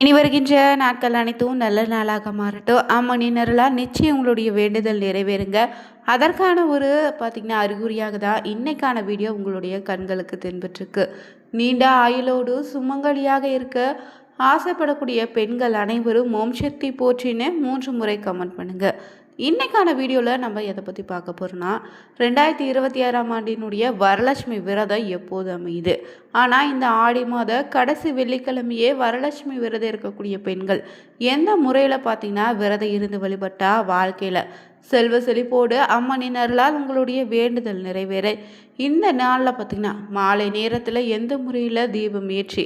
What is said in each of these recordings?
இனி வருகின்ற நாட்கள் அனைத்தும் நல்ல நாளாக மாறட்டும். அம்மனினர்களால் நிச்சயம் உங்களுடைய வேண்டுதல் நிறைவேறுங்க. அதற்கான ஒரு பார்த்திங்கன்னா அறிகுறியாக தான் இன்னைக்கான வீடியோ உங்களுடைய கண்களுக்கு தென்பட்டுருக்கு. நீண்ட ஆயுளோடு சுமங்கலியாக இருக்க ஆசைப்படக்கூடிய பெண்கள் அனைவரும் ஓம் சக்தி போற்றின்னு 3 முறை கமெண்ட் பண்ணுங்க. இன்னைக்கான வீடியோவில் நம்ம எதை பற்றி பார்க்க போகிறோன்னா 2026ஆம் ஆண்டினுடைய வரலட்சுமி விரதம் எப்போது அமையுது. ஆனால் இந்த ஆடி மாத கடைசி வெள்ளிக்கிழமையே வரலட்சுமி விரதம் இருக்கக்கூடிய பெண்கள் எந்த முறையில் பார்த்தீங்கன்னா விரதம் இருந்து வழிபட்டால் வாழ்க்கையில் செல்வ செழிப்போடு அம்மனினர்களால் உங்களுடைய வேண்டுதல் நிறைவேற இந்த நாளில் பார்த்திங்கன்னா மாலை நேரத்தில் எந்த முறையில் தீபம் ஏற்றி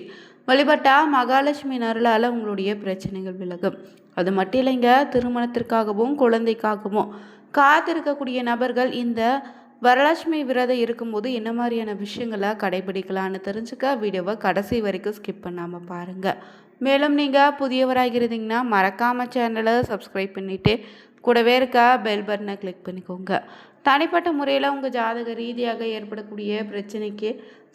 வழிபட்டால் மகாலட்சுமி அருளால் உங்களுடைய பிரச்சனைகள் விலகும். அது மட்டும் இல்லைங்க, திருமணத்திற்காகவும் குழந்தைக்காகவும் காத்திருக்கக்கூடிய நபர்கள் இந்த வரலட்சுமி விரதம் இருக்கும்போது என்ன மாதிரியான விஷயங்களை கடைபிடிக்கலான்னு தெரிஞ்சுக்க வீடியோவை கடைசி வரைக்கும் ஸ்கிப் பண்ணாமல் பாருங்கள். மேலும் நீங்கள் புதியவராக இருந்தீங்கன்னா மறக்காமல் சேனலை சப்ஸ்கிரைப் பண்ணிவிட்டு கூடவே இருக்க பெல் பட்டனை கிளிக் பண்ணிக்கோங்க. தனிப்பட்ட முறையில் உங்கள் ஜாதக ரீதியாக ஏற்படக்கூடிய பிரச்சனைக்கு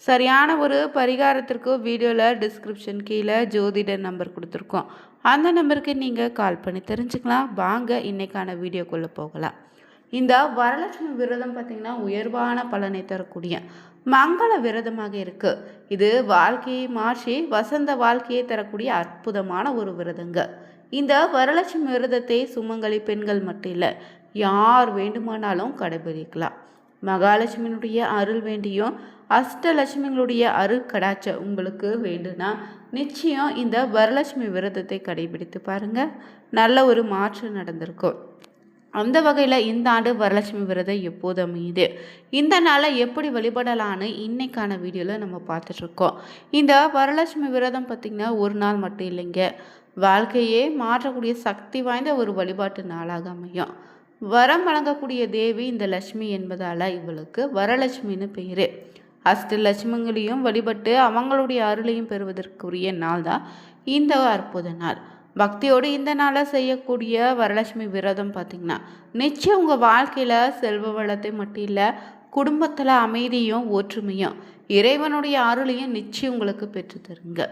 சரியான ஒரு பரிகாரத்திற்கு வீடியோவில் டிஸ்கிரிப்ஷன் கீழே ஜோதிடர் நம்பர் கொடுத்துருக்கோம். அந்த நம்பருக்கு நீங்கள் கால் பண்ணி தெரிஞ்சுக்கலாம். வாங்க இன்றைக்கான வீடியோக்குள்ளே போகலாம். இந்த வரலட்சுமி விரதம் பார்த்திங்கன்னா உயர்வான பலனை தரக்கூடிய மங்கள விரதமாக இருக்குது. இது வாழ்க்கையை மாற்றி வசந்த வாழ்க்கையை தரக்கூடிய அற்புதமான ஒரு விரதங்க. இந்த வரலட்சுமி விரதத்தை சுமங்கலி பெண்கள் மட்டும் இல்லை, யார் வேண்டுமானாலும் கடைபிடிக்கலாம். மகாலட்சுமியினுடைய அருள் வேண்டியும் அஷ்டலட்சுமிகளுடைய அருள் கடாச்ச உங்களுக்கு வேண்டுனா நிச்சயம் இந்த வரலட்சுமி விரதத்தை கடைபிடித்து பாருங்கள், நல்ல ஒரு மாற்றம் நடந்திருக்கும். அந்த வகையில் இந்த ஆண்டு வரலட்சுமி விரதம் எப்போது அமையுது, இந்த நாளை எப்படி வழிபடலான்னு இன்னைக்கான வீடியோவில் நம்ம பார்த்துட்ருக்கோம். இந்த வரலட்சுமி விரதம் பார்த்திங்கன்னா ஒரு நாள் மட்டும் இல்லைங்க, வாழ்க்கையே மாற்றக்கூடிய சக்தி வாய்ந்த ஒரு வழிபாட்டு நாளாக அமையும். வரம் வழங்கக்கூடிய தேவி இந்த லட்சுமி என்பதால் இவளுக்கு வரலட்சுமின்னு பெயர். அஷ்டலட்சுமிகளையும் வழிபட்டு அவங்களுடைய அருளையும் பெறுவதற்குரிய நாள் தான் இந்த அற்புத நாள். பக்தியோடு இந்த நாளை செய்யக்கூடிய வரலட்சுமி விரதம் பார்த்திங்கன்னா நிச்சயம் உங்கள் வாழ்க்கையில் செல்வ வளத்தை மட்டும் இல்லை, குடும்பத்தில் அமைதியும் ஒற்றுமையும் இறைவனுடைய அருளையும் நிச்சயம் உங்களுக்கு பெற்றுத்தருங்க.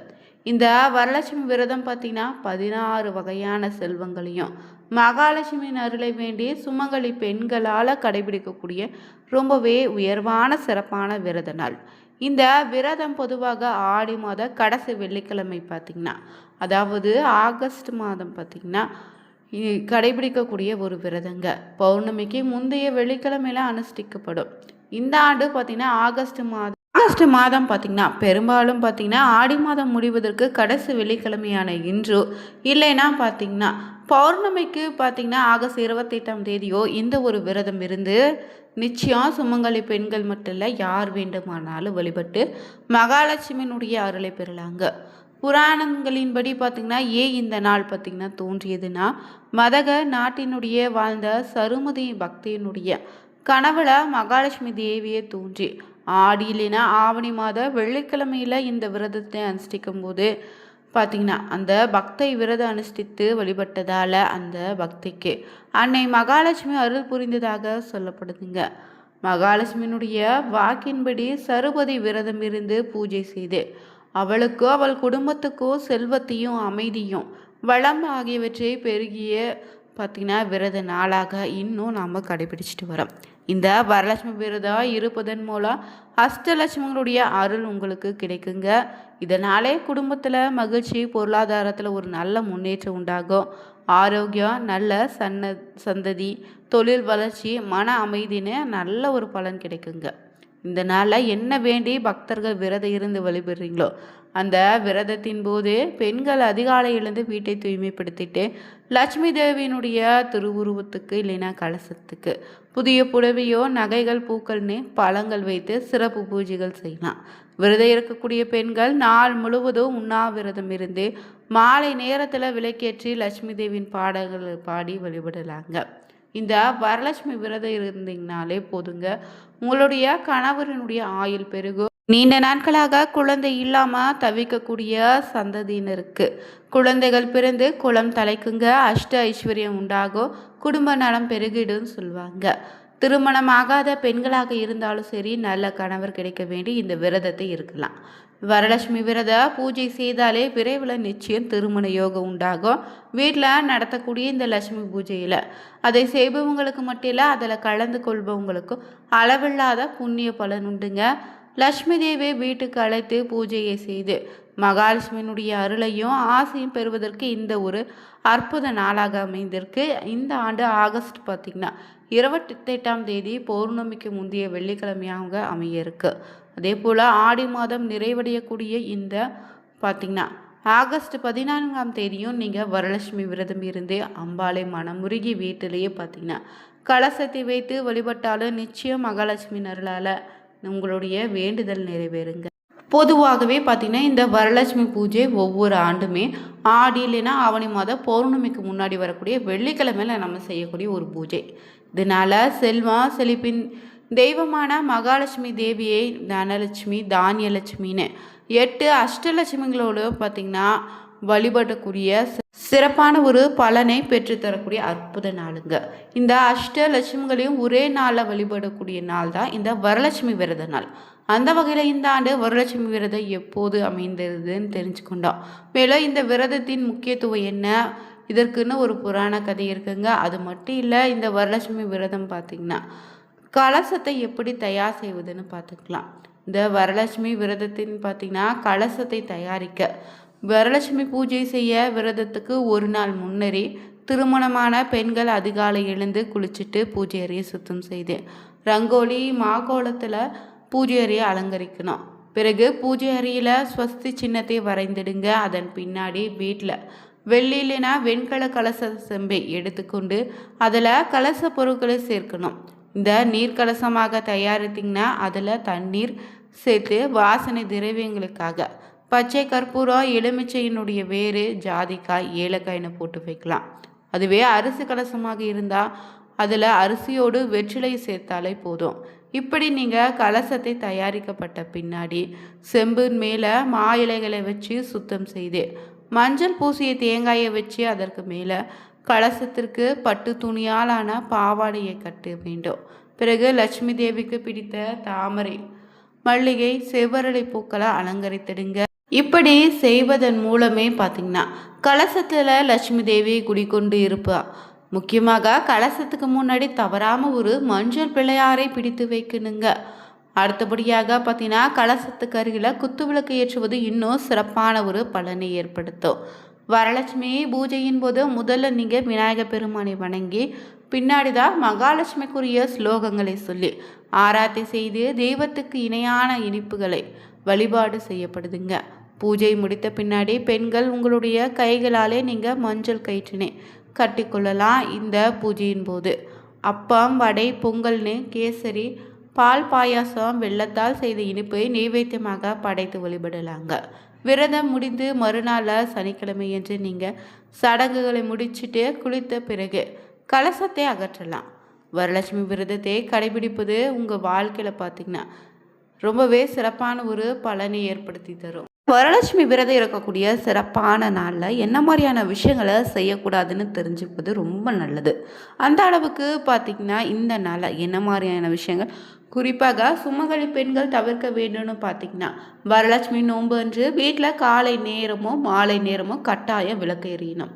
இந்த வரலட்சுமி விரதம் பார்த்திங்கன்னா 16 வகையான செல்வங்களையும் மகாலட்சுமியின் அருளை வேண்டி சுமங்கலி பெண்களால் கடைபிடிக்கக்கூடிய ரொம்பவே உயர்வான சிறப்பான விரத நாள். இந்த விரதம் பொதுவாக ஆடி மாத கடைசி வெள்ளிக்கிழமை பார்த்திங்கன்னா, அதாவது ஆகஸ்ட் மாதம் பார்த்திங்கன்னா கடைபிடிக்கக்கூடிய ஒரு விரதங்க. பௌர்ணமிக்கு முந்தைய வெள்ளிக்கிழமையில அனுஷ்டிக்கப்படும். இந்த ஆண்டு பார்த்திங்கன்னா ஆகஸ்ட் மாதம் பார்த்திங்கன்னா பெரும்பாலும் பார்த்திங்கன்னா ஆடி மாதம் முடிவதற்கு கடைசி வெள்ளிக்கிழமையான இன்று இல்லைன்னா பார்த்திங்கன்னா பௌர்ணமிக்கு பார்த்திங்கன்னா ஆகஸ்ட் 28ஆம் தேதியோ இந்த ஒரு விரதம் இருந்து நிச்சயம் சுமங்கலி பெண்கள் மட்டும் இல்லை, யார் வேண்டுமானாலும் வழிபட்டு மகாலட்சுமியினுடைய அருளை பெறலாங்க. புராணங்களின்படி பார்த்திங்கன்னா இந்த நாள் பார்த்திங்கன்னா தோன்றியதுன்னா மதக நாட்டினுடைய வாழ்ந்த சருமதி பக்தியினுடைய கனவுல மகாலட்சுமி தேவியே தோன்றி ஆடி இல்லைன்னா ஆவணி மாத வெள்ளிக்கிழமையில் இந்த விரதத்தை அனுஷ்டிக்கும் போது பார்த்திங்கன்னா அந்த பக்தை விரதம் அனுஷ்டித்து வழிபட்டதால் அந்த பக்திக்கு அன்னை மகாலட்சுமி அருள் புரிந்ததாக சொல்லப்படுதுங்க. மகாலட்சுமியினுடைய வாக்கின்படி சருபதி விரதம் இருந்து பூஜை செய்து அவளுக்கோ அவள் குடும்பத்துக்கோ செல்வத்தையும் அமைதியும் வளம் ஆகியவற்றை பெருகிய பார்த்திங்கன்னா விரத நாளாக இன்னும் நாம் கடைபிடிச்சிட்டு வரோம். இந்த வரலட்சுமி விரதம் இருப்பதன் மூலம் அஷ்டலட்சுமிகளுடைய அருள் உங்களுக்கு கிடைக்குங்க. இதனாலே குடும்பத்தில் மகிழ்ச்சி, பொருளாதாரத்தில் ஒரு நல்ல முன்னேற்றம் உண்டாகும். ஆரோக்கியம், நல்ல சந்ததி, தொழில் வளர்ச்சி, மன அமைதின்னு நல்ல ஒரு பலன் கிடைக்குங்க. இந்த நாளில் என்ன வேண்டி பக்தர்கள் விரதம் இருந்து வழிபடுறீங்களோ அந்த விரதத்தின் போது பெண்கள் அதிகாலையிலிருந்து வீட்டை தூய்மைப்படுத்திட்டு லட்சுமி தேவியினுடைய திருவுருவத்துக்கு இல்லைன்னா கலசத்துக்கு புதிய புடவையோ நகைகள் பூக்கள்னு பழங்கள் வைத்து சிறப்பு பூஜைகள் செய்யலாம். விரதம் இருக்கக்கூடிய பெண்கள் நாள் முழுவதும் உண்ணாவிரதம் இருந்து மாலை நேரத்தில் விளக்கேற்றி லட்சுமி தேவியின் பாடல்கள் பாடி வழிபடலாங்க. இந்த வரலட்சுமி விரதம் இருந்தீங்கனாலே போதுங்க, உங்களுடைய கணவரினுடைய ஆயுள் பெருகும். நீண்ட நாட்களாக குழந்தை இல்லாமல் தவிக்கக்கூடிய சந்ததியினருக்கு குழந்தைகள் பிறந்து குளம் தலைக்குங்க, அஷ்ட ஐஸ்வர்யம் உண்டாகும், குடும்ப நலம் பெருகிடும் சொல்லுவாங்க. திருமணமாகாத பெண்களாக இருந்தாலும் சரி நல்ல கணவர் கிடைக்க வேண்டி இந்த விரதத்தை இருக்கலாம். வரலட்சுமி விரத பூஜை செய்தாலே விரைவில் நிச்சயம் திருமண யோகம் உண்டாகும். வீட்டில் நடத்தக்கூடிய இந்த லட்சுமி பூஜையில் அதை செய்பவங்களுக்கு மட்டும் இல்லை, அதில் கலந்து கொள்பவங்களுக்கும் அளவில்லாத புண்ணிய பலன் உண்டுங்க. லட்சுமி தேவியை வீட்டுக்கு அழைத்து பூஜையை செய்து மகாலட்சுமியினுடைய அருளையும் ஆசையும் பெறுவதற்கு இந்த ஒரு அற்புத நாளாக அமைந்திருக்கு. இந்த ஆண்டு ஆகஸ்ட் பார்த்திங்கன்னா 28ஆம் தேதி பௌர்ணமிக்கு முந்தைய வெள்ளிக்கிழமையாக அமைய இருக்கு. அதே போல் ஆடி மாதம் நிறைவடையக்கூடிய இந்த பார்த்திங்கன்னா ஆகஸ்ட் 14ஆம் தேதியும் நீங்கள் வரலட்சுமி விரதம் இருந்து அம்பாளை மனமுருகி வீட்டிலேயே பார்த்திங்கன்னா கலசத்தை வைத்து வழிபட்டாலும் நிச்சயம் மகாலட்சுமி அருளால் உங்களுடைய வேண்டுதல் நிறைவேறுங்க. பொதுவாகவே பார்த்திங்கன்னா இந்த வரலட்சுமி பூஜை ஒவ்வொரு ஆண்டுமே ஆடி இல்லைன்னா ஆவணி மாதம் பௌர்ணமிக்கு முன்னாடி வரக்கூடிய வெள்ளிக்கிழமையில் நம்ம செய்யக்கூடிய ஒரு பூஜை. இதனால் செல்வம் செழிப்பின் தெய்வமான மகாலட்சுமி தேவியை தனலட்சுமி தானியலட்சுமின்னு 8 அஷ்டலட்சுமிகளோடு பார்த்திங்கன்னா வழிபடக்கூடிய சிறப்பான ஒரு பலனை பெற்றுத்தரக்கூடிய அற்புத நாளுங்க. இந்த அஷ்டலட்சுமிகளையும் ஒரே நாளில் வழிபடக்கூடிய நாள் தான் இந்த வரலட்சுமி விரத நாள். அந்த வகையில் இந்த ஆண்டு வரலட்சுமி விரதம் எப்போது அமைந்ததுன்னு தெரிஞ்சுக்கொண்டோம். மேலும் இந்த விரதத்தின் முக்கியத்துவம் என்ன, இதற்குன்னு ஒரு புராண கதை இருக்குங்க. அது மட்டும் இல்லை, இந்த வரலட்சுமி விரதம் பார்த்திங்கன்னா கலசத்தை எப்படி தயார் செய்வதுன்னு பார்த்துக்கலாம். இந்த வரலட்சுமி விரதத்தின் பார்த்திங்கன்னா கலசத்தை தயாரிக்க வரலட்சுமி பூஜை செய்ய விரதத்துக்கு ஒரு நாள் முன்னரே திருமணமான பெண்கள் அதிகாலை எழுந்து குளிச்சுட்டு பூஜை அறையை சுத்தம் செய்து ரங்கோலி மாகோலத்தில் பூஜை அறையை அலங்கரிக்கணும். பிறகு பூஜை அறையில் ஸ்வஸ்தி சின்னத்தை வரைந்திடுங்க. அதன் பின்னாடி வீட்டில் வெள்ளியிலனா வெண்கல கலச செம்பை எடுத்துக்கொண்டு அதில் கலச பொருட்களை சேர்க்கணும். இந்த நீர் கலசமாக தயாரித்திங்கன்னா அதில் தண்ணீர் சேர்த்து வாசனை திரவியங்களுக்காக பச்சை கற்பூரம் எலுமிச்சையினுடைய வேறு ஜாதிக்காய் ஏலக்காய்னு போட்டு வைக்கலாம். அதுவே அரிசி கலசமாக இருந்தால் அதில் அரிசியோடு வெற்றிலை சேர்த்தாலே போதும். இப்படி நீங்கள் கலசத்தை தயாரிக்கப்பட்ட பின்னாடி செம்பின் மேலே மா இலைகளை வச்சு சுத்தம் செய்து மஞ்சள் பூசிய தேங்காயை வச்சு அதற்கு மேலே கலசத்திற்கு பட்டு துணியாலான பாவாடையை கட்ட வேண்டும். பிறகு லட்சுமி தேவிக்கு பிடித்த தாமரை மல்லிகை செவ்வரளி பூக்களை அலங்கரித்திடுங்க. இப்படி செய்வதன் மூலமே பார்த்திங்கன்னா கலசத்தில் லட்சுமி தேவி குடிக்கொண்டு இருப்பா. முக்கியமாக கலசத்துக்கு முன்னாடி தவறாமல் ஒரு மஞ்சள் பிள்ளையாரை பிடித்து வைக்கணுங்க. அடுத்தபடியாக பார்த்தீங்கன்னா கலசத்துக்கு அருகில் குத்துவிளக்கு ஏற்றுவது இன்னும் சிறப்பான ஒரு பலனை ஏற்படுத்தும். வரலட்சுமி பூஜையின் போது முதல்ல நீங்கள் விநாயகர் பெருமானை வணங்கி பின்னாடி தான் மகாலட்சுமிக்குரிய ஸ்லோகங்களை சொல்லி ஆராத்தி செய்து தெய்வத்துக்கு இணையான இனிப்புகளை வழிபாடு செய்யப்படுதுங்க. பூஜை முடித்த பின்னாடி பெண்கள் உங்களுடைய கைகளாலே நீங்கள் மஞ்சள் கயிற்றினை கட்டிக்கொள்ளலாம். இந்த பூஜையின் போது அப்பம் வடை பொங்கல்னு கேசரி பால் பாயாசம் வெள்ளத்தால் செய்த இனிப்பை நெய்வேத்தியமாக படைத்து வழிபடலாங்க. விரதம் முடிந்து மறுநாள் சனிக்கிழமை என்று நீங்கள் சடங்குகளை முடிச்சுட்டு குளித்த பிறகு கலசத்தை அகற்றலாம். வரலட்சுமி விரதத்தை கடைபிடிப்பது உங்கள் வாழ்க்கையில் பார்த்திங்கன்னா ரொம்பவே சிறப்பான ஒரு பலனை ஏற்படுத்தி தரும். வரலட்சுமி விரதம் இருக்கக்கூடிய சிறப்பான நாளில் என்ன மாதிரியான விஷயங்களை செய்யக்கூடாதுன்னு தெரிஞ்சுப்பது ரொம்ப நல்லது. அந்த அளவுக்கு பார்த்திங்கன்னா இந்த நாளில் என்ன மாதிரியான விஷயங்கள் குறிப்பாக சுமங்கலி பெண்கள் தவிர்க்க வேண்டும்னு பார்த்திங்கன்னா வரலட்சுமி நோன்பு அன்று வீட்டில் காலை நேரமோ மாலை நேரமோ கட்டாயம் விளக்கு எறியணும்.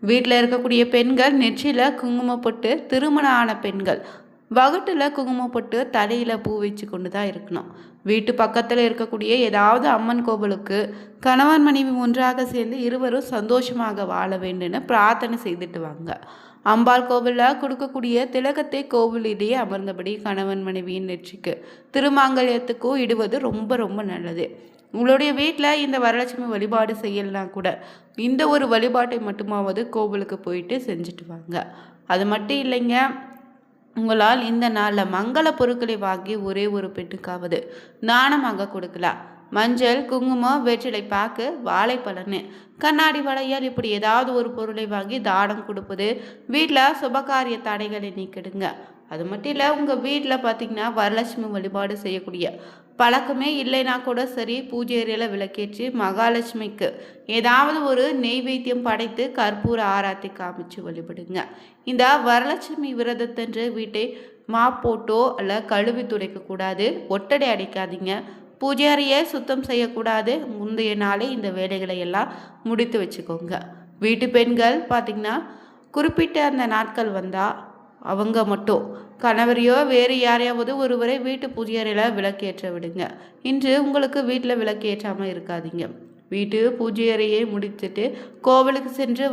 வீட்டில் இருக்கக்கூடிய பெண்கள் நெற்றியில் குங்குமப்பட்டு திருமணம் ஆன பெண்கள் வகுட்டில் குங்குமப்பட்டு தலையில் பூ வச்சு கொண்டு தான் இருக்கணும். வீட்டு பக்கத்தில் இருக்கக்கூடிய ஏதாவது அம்மன் கோவிலுக்கு கணவன் மனைவி ஒன்றாக சேர்ந்து இருவரும் சந்தோஷமாக வாழ வேண்டும்னு பிரார்த்தனை செய்துட்டு வாங்க. அம்பாள் கோவிலில் கொடுக்கக்கூடிய திலகத்தை கோவிலிடையே அமர்ந்தபடி கணவன் மனைவியின் நெற்றிக்கு திருமாங்கல்யத்துக்கும் இடுவது ரொம்ப ரொம்ப நல்லது. உங்களுடைய வீட்டில் இந்த வரலட்சுமி வழிபாடு செய்யலாம் கூட இந்த ஒரு வழிபாட்டை மட்டுமாவது கோவிலுக்கு போயிட்டு செஞ்சுட்டு வாங்க. அது மட்டும் இல்லைங்க, உங்களால் இந்த நாளில் மங்கள பொருட்களை வாங்கி ஒரே ஒரு பெண்ணுக்காவது தானமாக கொடுக்கலாம். மஞ்சள் குங்குமம் வெற்றிலை பாக்கு வாழைப்பழன்னு கண்ணாடி வளையல் இப்படி ஏதாவது ஒரு பொருளை வாங்கி தானம் கொடுப்பது வீட்டில் சுபகாரிய தடைகளை நீக்கிடுங்க. அது மட்டும் இல்லை, உங்கள் வீட்டில் பார்த்திங்கன்னா வரலட்சுமி வழிபாடு செய்யக்கூடிய பழக்கமே இல்லைன்னா கூட சரி, பூஜை அறையில் விளக்கேற்றி மகாலட்சுமிக்கு ஏதாவது ஒரு நெய்வேத்தியம் படைத்து கற்பூர ஆராத்தி காமிச்சு வழிபடுங்க. இந்த வரலட்சுமி விரதத்தன்று வீட்டை போட்டோ அல்ல கழுவி துடைக்கக்கூடாது, ஒட்டடை அடிக்காதீங்க. பூஜை அறையை சுத்தம் செய்யக்கூடாது. முந்தைய நாளே இந்த வேலைகளை எல்லாம் முடித்து வச்சுக்கோங்க. வீட்டு பெண்கள் பார்த்திங்கன்னா குறிப்பிட்ட அந்த நாட்கள் வந்தால் அவங்க மட்டும் கணவரையோ வேறு யாரையாவது ஒருவரை வீட்டு பூஜை அறையில் விளக்கேற்ற விடுங்க. இன்று உங்களுக்கு வீட்டில் விளக்கேற்றாமல் இருக்காதீங்க. வீட்டு பூஜை அறையை முடித்துட்டு கோவிலுக்கு சென்று